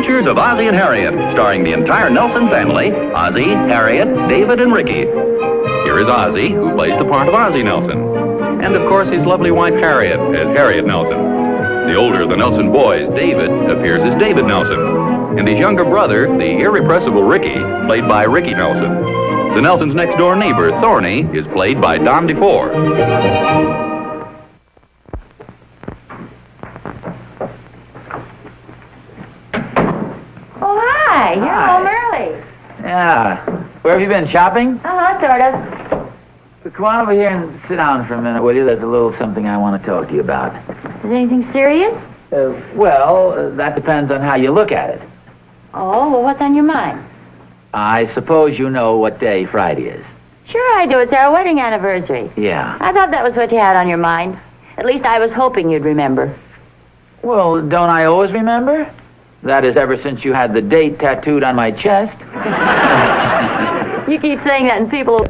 Adventures of Ozzie and Harriet, starring the entire Nelson family, Ozzie, Harriet, David, and Ricky. Here is Ozzie, who plays the part of Ozzie Nelson. And, of course, his lovely wife, Harriet, as Harriet Nelson. The older of the Nelson boys, David, appears as David Nelson. And his younger brother, the irrepressible Ricky, played by Ricky Nelson. The Nelsons' next-door neighbor, Thorny, is played by Don DeFore. Hi, you're home early. Yeah. Where have you been, shopping? Sort of. Come on over here and sit down for a minute, will you? There's a little something I want to talk to you about. Is anything serious? That depends on how you look at it. Oh, well, what's on your mind? I suppose you know what day Friday is. Sure I do. It's our wedding anniversary. Yeah. I thought that was what you had on your mind. At least I was hoping you'd remember. Well, don't I always remember? That is, ever since you had the date tattooed on my chest. You keep saying that and people...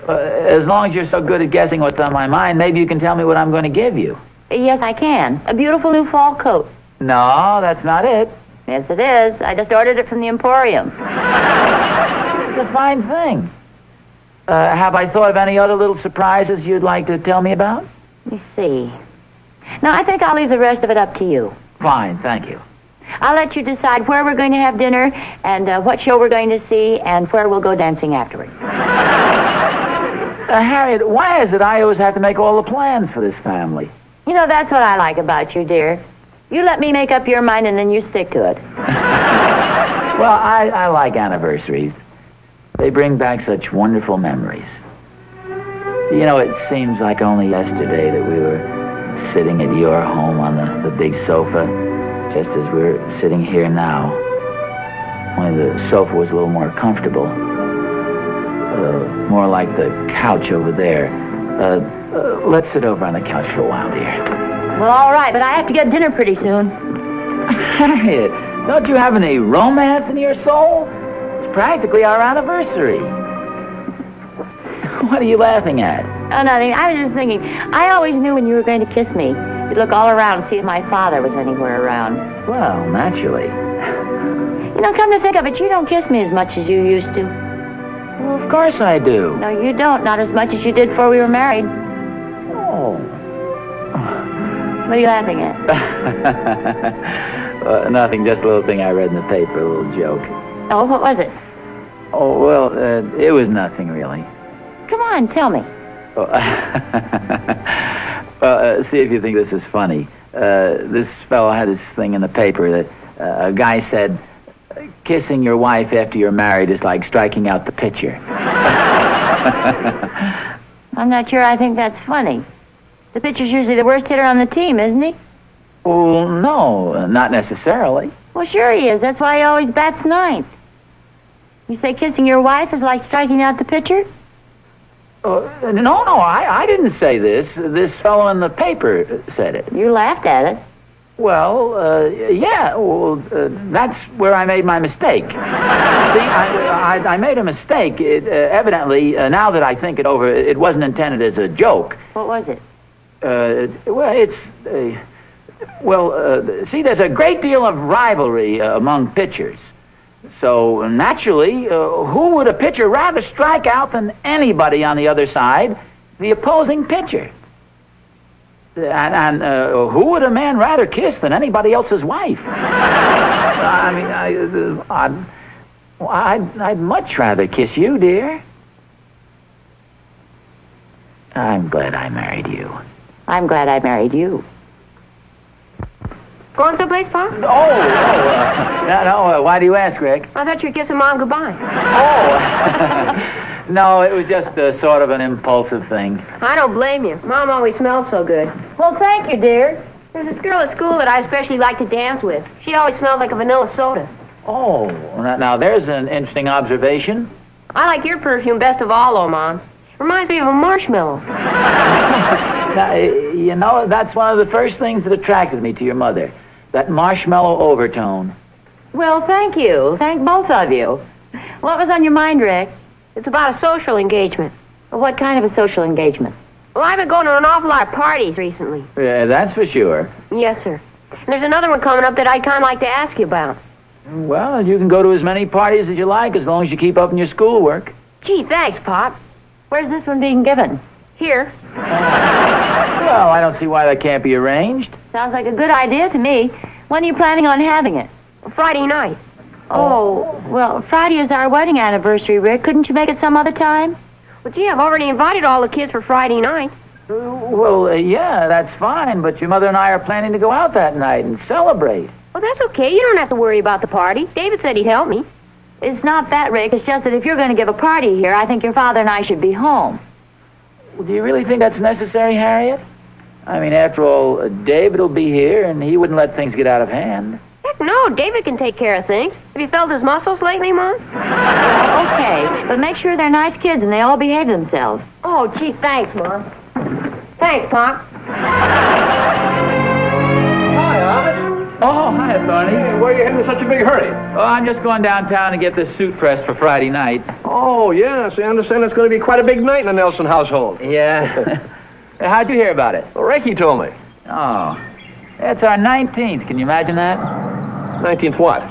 As long as you're so good at guessing what's on my mind, maybe you can tell me what I'm going to give you. Yes, I can. A beautiful new fall coat. No, that's not it. Yes, it is. I just ordered it from the Emporium. It's a fine thing. Have I thought of any other little surprises you'd like to tell me about? Let me see. No, I think I'll leave the rest of it up to you. Fine, thank you. I'll let you decide where we're going to have dinner and what show we're going to see and where we'll go dancing afterward. Harriet, why is it I always have to make all the plans for this family? You know, that's what I like about you, dear. You let me make up your mind and then you stick to it. Well, I like anniversaries. They bring back such wonderful memories. You know, it seems like only yesterday that we were sitting at your home on the big sofa, just as we're sitting here now. Only the sofa was a little more comfortable. More like the couch over there. Let's sit over on the couch for a while, dear. Well, all right, but I have to get dinner pretty soon. Harriet, don't you have any romance in your soul? It's practically our anniversary. What are you laughing at? Oh, nothing. I was just thinking, I always knew when you were going to kiss me, you'd look all around and see if my father was anywhere around. Well, naturally. You know, come to think of it, you don't kiss me as much as you used to. Well, of course I do. No, you don't. Not as much as you did before we were married. Oh. What are you laughing at? Nothing, just a little thing I read in the paper, a little joke. Oh, what was it? Oh, well, it was nothing, really. Come on, tell me. Well, see if you think this is funny. This fellow had this thing in the paper that a guy said, kissing your wife after you're married is like striking out the pitcher. I'm not sure I think that's funny. The pitcher's usually the worst hitter on the team, isn't he? Well, no, not necessarily. Well, sure he is. That's why he always bats ninth. You say kissing your wife is like striking out the pitcher? No, I didn't say this. This fellow in the paper said it. You laughed at it. Well, yeah, that's where I made my mistake. See, I made a mistake. Evidently, now that I think it over, it wasn't intended as a joke. What was it? See, there's a great deal of rivalry among pitchers. So, naturally, who would a pitcher rather strike out than anybody on the other side? The opposing pitcher. And who would a man rather kiss than anybody else's wife? I mean, I'd much rather kiss you, dear. I'm glad I married you. I'm glad I married you. Going someplace, Pa? No, why do you ask, Rick? I thought you were kissing Mom goodbye. Oh. No, it was just sort of an impulsive thing. I don't blame you. Mom always smelled so good. Well, thank you, dear. There's this girl at school that I especially like to dance with. She always smelled like a vanilla soda. Oh, now there's an interesting observation. I like your perfume best of all, though, Mom. Reminds me of a marshmallow. Now, you know, that's one of the first things that attracted me to your mother. That marshmallow overtone. Well, thank you. Thank both of you. What was on your mind, Rick? It's about a social engagement. Well, what kind of a social engagement? Well, I've been going to an awful lot of parties recently. Yeah, that's for sure. Yes, sir. And there's another one coming up that I'd kind of like to ask you about. Well, you can go to as many parties as you like as long as you keep up in your schoolwork. Gee, thanks, Pop. Where's this one being given? Here. Well, I don't see why that can't be arranged. Sounds like a good idea to me. When are you planning on having it? Friday night. Oh, well, Friday is our wedding anniversary, Rick. Couldn't you make it some other time? Well, gee, I've already invited all the kids for Friday night. Yeah, that's fine, but your mother and I are planning to go out that night and celebrate. Well, that's okay. You don't have to worry about the party. David said he'd help me. It's not that, Rick. It's just that if you're going to give a party here, I think your father and I should be home. Well, do you really think that's necessary, Harriet? I mean, after all, David will be here, and he wouldn't let things get out of hand. Heck no, David can take care of things. Have you felt his muscles lately, Mom? Okay, but make sure they're nice kids and they all behave themselves. Oh, gee, thanks, Mom. Thanks, Pop. Hi, Oz. Oh, hi, Thorny. Where are you heading in such a big hurry? Oh, I'm just going downtown to get this suit pressed for Friday night. Oh, yes. I understand it's going to be quite a big night in the Nelson household. Yeah. How'd you hear about it? Well, Ricky told me. Oh, it's our 19th. Can you imagine that? 19th what?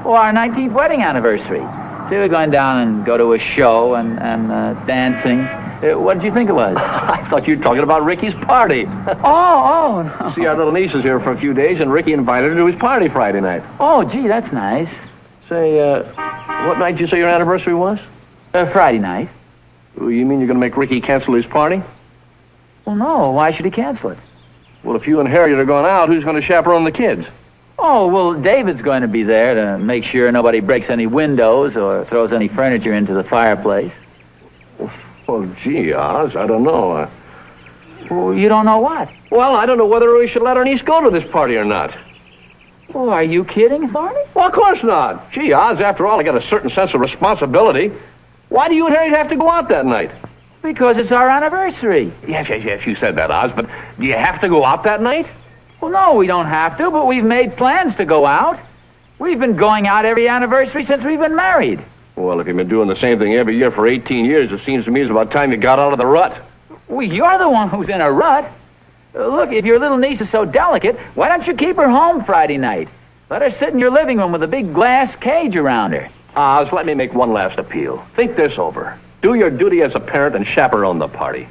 Well, our 19th wedding anniversary. So we're going down and go to a show and dancing. What did you think it was? I thought you were talking about Ricky's party. No. See, our little niece is here for a few days, and Ricky invited her to his party Friday night. Oh, gee, that's nice. Say, what night did you say your anniversary was? Friday night. Oh, you mean you're going to make Ricky cancel his party? Well, no. Why should he cancel it? Well, if you and Harriet are going out, who's going to chaperone the kids? Oh, well, David's going to be there to make sure nobody breaks any windows or throws any furniture into the fireplace. Well, gee, Oz, I don't know. Well, you don't know what? Well, I don't know whether we should let our niece go to this party or not. Oh, are you kidding, Thorny? Well, of course not. Gee, Oz, after all, I got a certain sense of responsibility. Why do you and Harriet have to go out that night? Because it's our anniversary. Yes, you said that, Oz, but do you have to go out that night? Well, no, we don't have to, but we've made plans to go out. We've been going out every anniversary since we've been married. Well, if you've been doing the same thing every year for 18 years, it seems to me it's about time you got out of the rut. Well, you're the one who's in a rut. Look, if your little niece is so delicate, why don't you keep her home Friday night? Let her sit in your living room with a big glass cage around her. Oz, let me make one last appeal. Think this over. Do your duty as a parent and chaperone the party.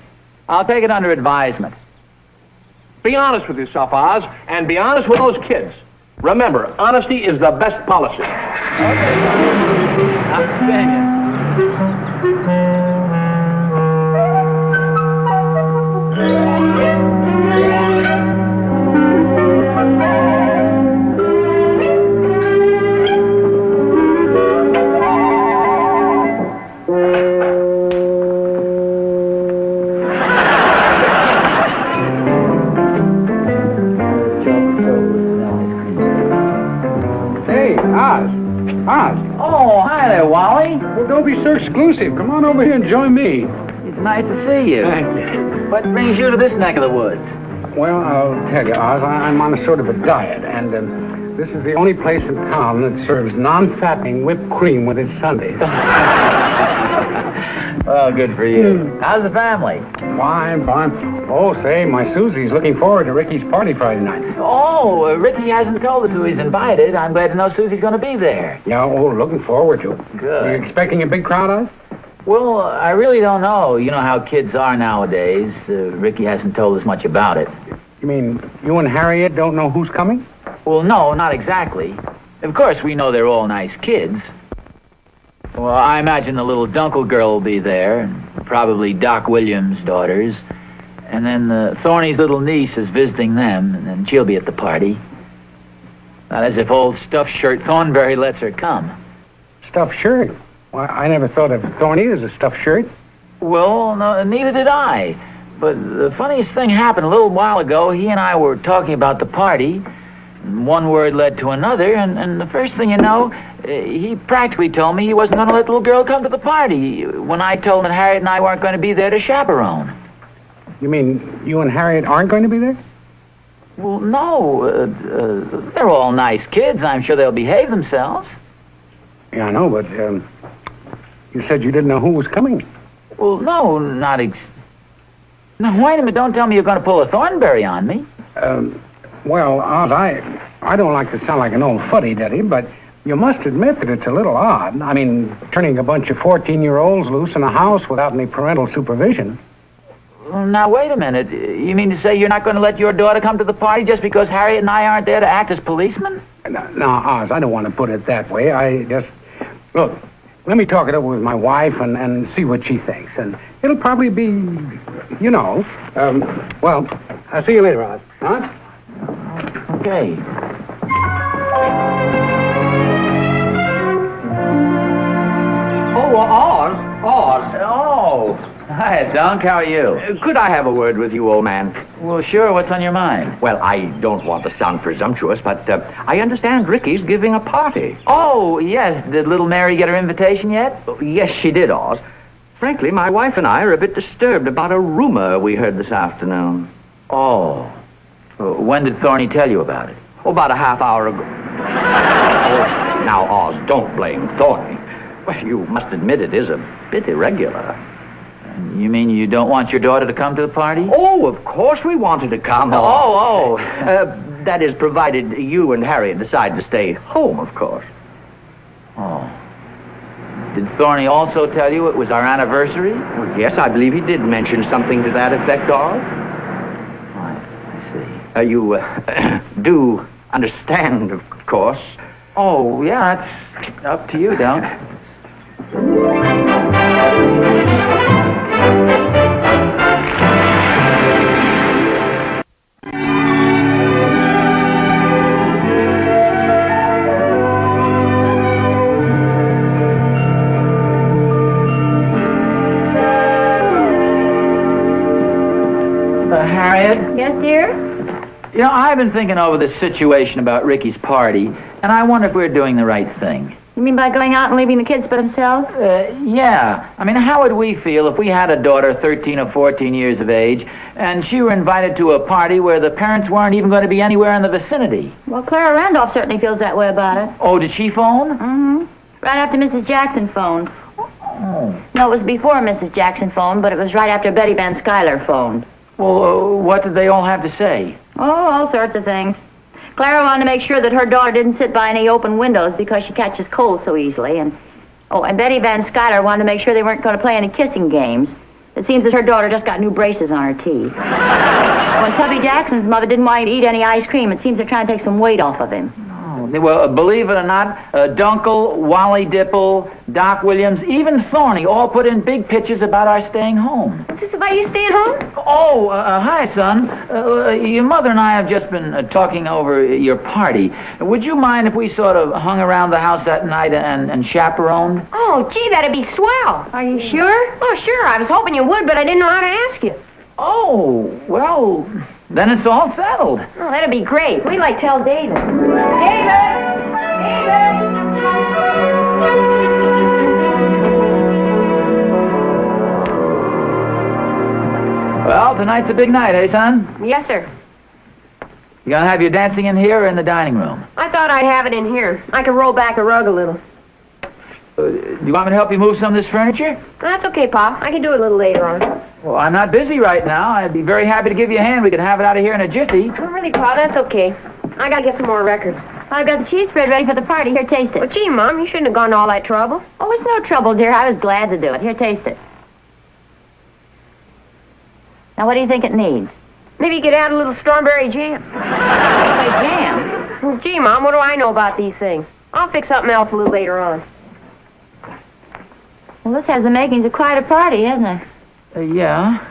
I'll take it under advisement. Be honest with yourself, Oz, and be honest with those kids. Remember, honesty is the best policy. Outstanding. Oz. Oh, hi there, Wally. Well, don't be so exclusive. Come on over here and join me. It's nice to see you. Thank you. What brings you to this neck of the woods? Well, I'll tell you, Oz, I'm on a sort of a diet, and this is the only place in town that serves non-fattening whipped cream with its sundaes. Well, good for you. How's the family? Fine. Oh, say, my Susie's looking forward to Ricky's party Friday night. Oh, Ricky hasn't told us who he's invited. I'm glad to know Susie's going to be there. Yeah, looking forward to it. Good. Are you expecting a big crowd, Oz? Well, I really don't know. You know how kids are nowadays. Ricky hasn't told us much about it. You mean you and Harriet don't know who's coming? Well, no, not exactly. Of course, we know they're all nice kids. Well, I imagine the little Dunkel girl will be there, and probably Doc Williams' daughters. And then Thorny's little niece is visiting them, and then she'll be at the party. Not as if old stuffed shirt Thornberry lets her come. Stuffed shirt? Why, I never thought of Thorny as a stuffed shirt. Well, no, neither did I. But the funniest thing happened a little while ago. He and I were talking about the party, and one word led to another, and the first thing you know, he practically told me he wasn't going to let the little girl come to the party when I told him that Harriet and I weren't going to be there to chaperone. You mean you and Harriet aren't going to be there? Well, no. They're all nice kids. I'm sure they'll behave themselves. Yeah, I know, but you said you didn't know who was coming. Well, no, not Now, wait a minute. Don't tell me you're going to pull a Thornberry on me. Well, Oz, I don't like to sound like an old fuddy-duddy, but you must admit that it's a little odd. I mean, turning a bunch of 14-year-olds loose in a house without any parental supervision. Well, now, wait a minute. You mean to say you're not going to let your daughter come to the party just because Harriet and I aren't there to act as policemen? Now, Oz, I don't want to put it that way. I just... Look, let me talk it over with my wife and see what she thinks. And it'll probably be, you know... well, I'll see you later, Oz. Huh? Okay. Oh, Oz. Oh, hi, Dunk. How are you? Could I have a word with you, old man? Well, sure. What's on your mind? Well, I don't want to sound presumptuous, but I understand Ricky's giving a party. Oh, yes. Did little Mary get her invitation yet? Yes, she did, Oz. Frankly, my wife and I are a bit disturbed about a rumor we heard this afternoon. Oh. When did Thorny tell you about it? Oh, about a half hour ago. Oh, now, Oz, don't blame Thorny. Well, you must admit it is a bit irregular. You mean you don't want your daughter to come to the party? Oh, of course we wanted to come. That is, provided you and Harriet decide to stay home, of course. Oh. Did Thorny also tell you it was our anniversary? Well, yes, I believe he did mention something to that effect, Oz. I see. You do understand, of course. Oh, yeah, that's up to you, Dunk. Harriet? Yes, dear? You know, I've been thinking over this situation about Ricky's party, and I wonder if we're doing the right thing. You mean by going out and leaving the kids by themselves? Yeah. I mean, how would we feel if we had a daughter 13 or 14 years of age, and she were invited to a party where the parents weren't even going to be anywhere in the vicinity? Well, Clara Randolph certainly feels that way about it. Oh, did she phone? Mm-hmm. Right after Mrs. Jackson phoned. Oh. No, it was before Mrs. Jackson phoned, but it was right after Betty Van Skyler phoned. Well, what did they all have to say? Oh, all sorts of things. Clara wanted to make sure that her daughter didn't sit by any open windows because she catches cold so easily. And Betty Van Skyler wanted to make sure they weren't going to play any kissing games. It seems that her daughter just got new braces on her teeth. When Tubby Jackson's mother didn't want him to eat any ice cream, it seems they're trying to take some weight off of him. Well, believe it or not, Dunkel, Wally Dipple, Doc Williams, even Thorny all put in big pictures about our staying home. Is this about you staying home? Oh, hi, son. Your mother and I have just been talking over your party. Would you mind if we sort of hung around the house that night and chaperoned? Oh, gee, that'd be swell. Are you sure? Oh, sure. I was hoping you would, but I didn't know how to ask you. Oh, well, then it's all settled. Oh, that'd be great. We'd like to tell David. Well, tonight's a big night, eh, son? Yes, sir. You gonna have your dancing in here or in the dining room? I thought I'd have it in here. I could roll back a rug a little. Do you want me to help you move some of this furniture? That's okay, Pa. I can do it a little later on. Well, I'm not busy right now. I'd be very happy to give you a hand. We could have it out of here in a jiffy. Oh, really, Pa? That's okay. I gotta get some more records. I've got the cheese spread ready for the party. Here, taste it. But gee, Mom, you shouldn't have gone to all that trouble. Oh, it's no trouble, dear. I was glad to do it. Here, taste it. Now, what do you think it needs? Maybe you could add a little strawberry jam. Strawberry jam? Well, gee, Mom, what do I know about these things? I'll fix something else a little later on. Well, this has the makings of quite a party, hasn't it? Yeah.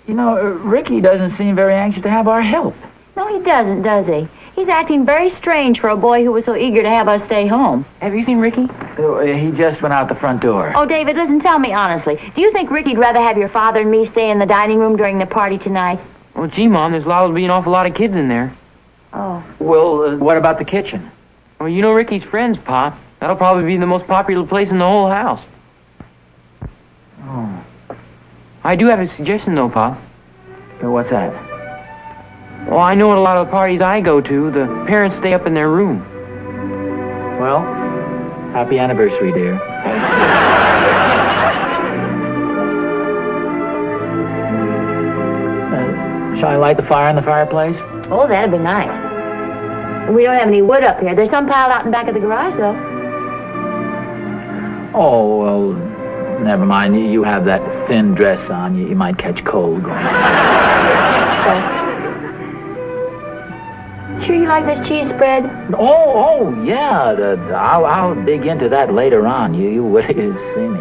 You know, Ricky doesn't seem very anxious to have our help. No, he doesn't, does he? He's acting very strange for a boy who was so eager to have us stay home. Have you seen Ricky? He just went out the front door. Oh, David, listen, tell me honestly. Do you think Ricky'd rather have your father and me stay in the dining room during the party tonight? Well, gee, Mom, there's liable to be an awful lot of kids in there. Oh. Well, what about the kitchen? Well, you know Ricky's friends, Pop. That'll probably be the most popular place in the whole house. Oh. I do have a suggestion, though, Pop. What's that? Well, I know at a lot of the parties I go to, the parents stay up in their room. Well, happy anniversary, dear. Shall I light the fire in the fireplace? Oh, that'd be nice. We don't have any wood up here. There's some piled out in back of the garage, though. Oh, well, never mind. You have that thin dress on. You might catch cold. Sure you like this cheese spread? Oh, yeah. I'll dig into that later on. You wait to see me.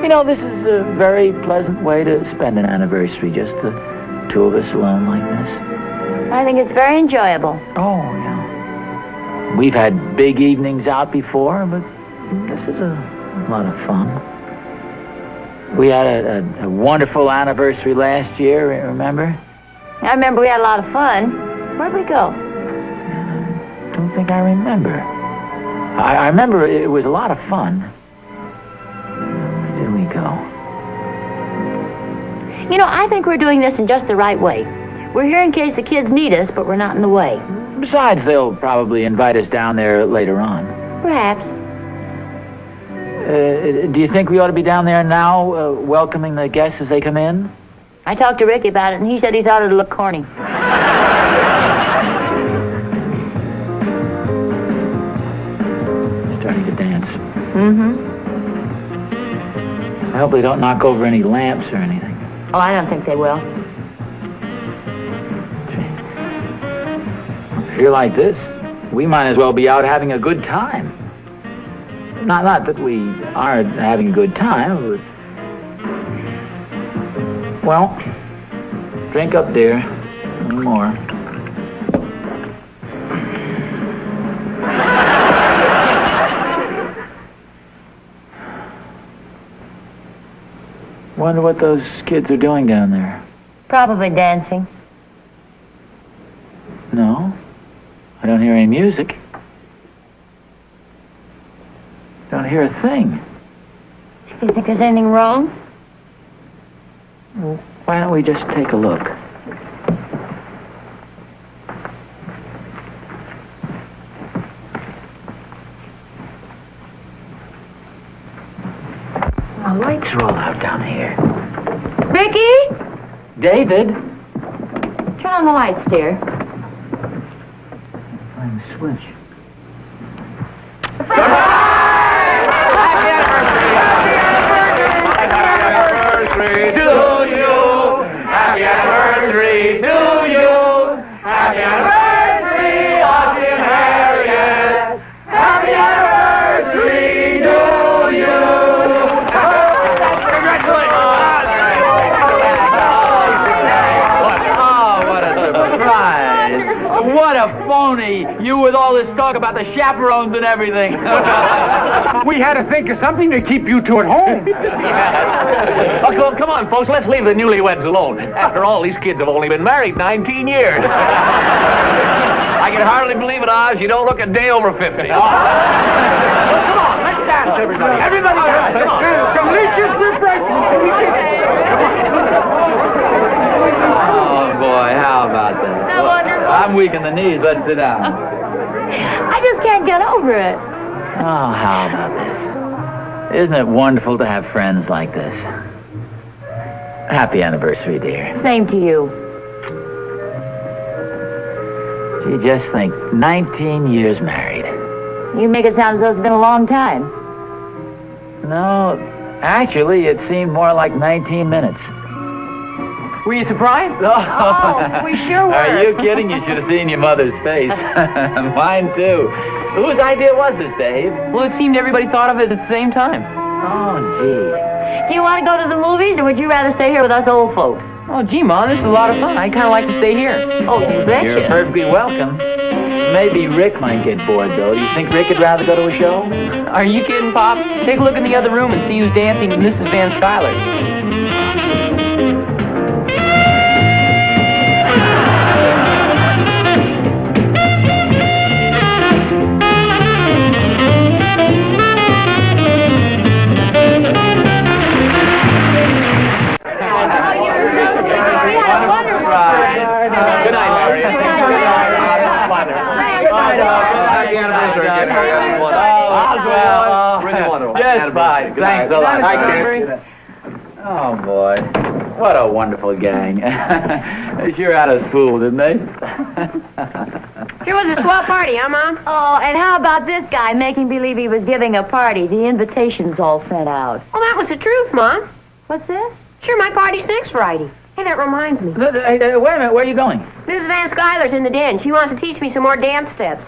You know, this is a very pleasant way to spend an anniversary, just the two of us alone like this. I think it's very enjoyable. Oh, yeah. We've had big evenings out before, but this is a lot of fun. We had a wonderful anniversary last year, remember? I remember we had a lot of fun. Where'd we go? I don't think I remember. I remember it was a lot of fun. Where did we go? You know, I think we're doing this in just the right way. We're here in case the kids need us, but we're not in the way. Besides, they'll probably invite us down there later on. Perhaps. Do you think we ought to be down there now, welcoming the guests as they come in? I talked to Ricky about it, and he said he thought it'd look corny. Starting to dance. Mm-hmm. I hope they don't knock over any lamps or anything. Oh, I don't think they will. Here like this, we might as well be out having a good time. Not that we aren't having a good time, but... Well, drink up, dear. One more. Wonder what those kids are doing down there. Probably dancing. No, I don't hear any music. Don't hear a thing. Do you think there's anything wrong? Well, why don't we just take a look? The lights are all out down here. Ricky? David? Turn on the lights, dear. Find the switch. What a phony! You with all this talk about the chaperones and everything. We had to think of something to keep you two at home. Oh, come on, folks, let's leave the newlyweds alone. After all, these kids have only been married 19 years. I can hardly believe it, Oz. You don't look a day over 50. Come on, let's dance, everybody. Everybody dance. Come on. Delicious refreshments. Oh, boy, how about that? So wonderful. I'm weak in the knees. Let's sit down. I just can't get over it. Oh, how about this? Isn't it wonderful to have friends like this? Happy anniversary, dear. Same to you. Gee, just think, 19 years married. You make it sound as though it's been a long time. No, actually, it seemed more like 19 minutes. Were you surprised? Oh, we sure were. Are you kidding? You should have seen your mother's face. Mine, too. Whose idea was this, Dave? Well, it seemed everybody thought of it at the same time. Oh, gee. Do you want to go to the movies, or would you rather stay here with us old folks? Oh, gee, Mom, this is a lot of fun. I kind of like to stay here. Oh, you betcha. You're perfectly welcome. Maybe Rick might get bored, though. Do you think Rick would rather go to a show? Are you kidding, Pop? Take a look in the other room and see who's dancing with Mrs. Van Schuyler. Good night, Harry. Good night, Oswald. Really wonderful. Yes, bye. Thanks a lot. Hi, kid. Oh, boy. What a wonderful gang. They sure had us fooled, didn't they? Sure was a swell party, huh, Mom? Oh, and how about this guy making believe he was giving a party? The invitations all sent out. Well, that was the truth, Mom. What's this? Sure, my party's next Friday. Hey, that reminds me. Wait a minute, where are you going? Mrs. Van Skyler's in the den. She wants to teach me some more dance steps.